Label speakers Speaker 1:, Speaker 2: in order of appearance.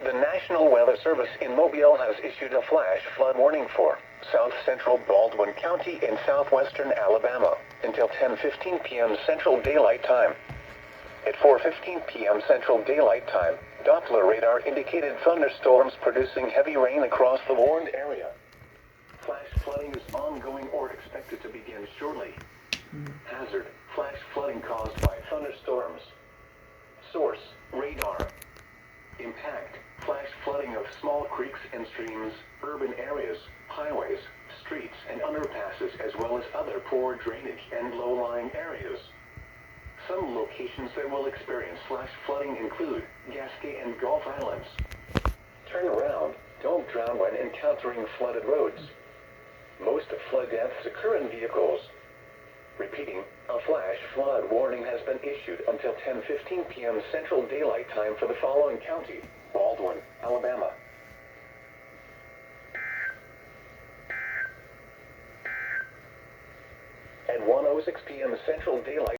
Speaker 1: The National Weather Service in Mobile has issued a flash flood warning for south central Baldwin County in southwestern Alabama until 10:15 p.m. Central Daylight Time. At 4:15 p.m. Central Daylight Time, Doppler radar indicated thunderstorms producing heavy rain across the warned area. Flash flooding is ongoing or expected to begin shortly. Hazard: flash flooding caused by thunderstorms. Source: radar. Impact: flash flooding of small creeks and streams, urban areas, highways, streets and underpasses, as well as other poor drainage and low-lying areas. Some locations that will experience flash flooding include Gasquet and Gulf Islands. Turn around. Don't drown when encountering flooded roads. Most flood deaths occur in vehicles. Repeating, a flash flood warning has been issued until 10:15 p.m. Central Daylight Time for the following county: Baldwin, Alabama. At 1:06 p.m. Central Daylight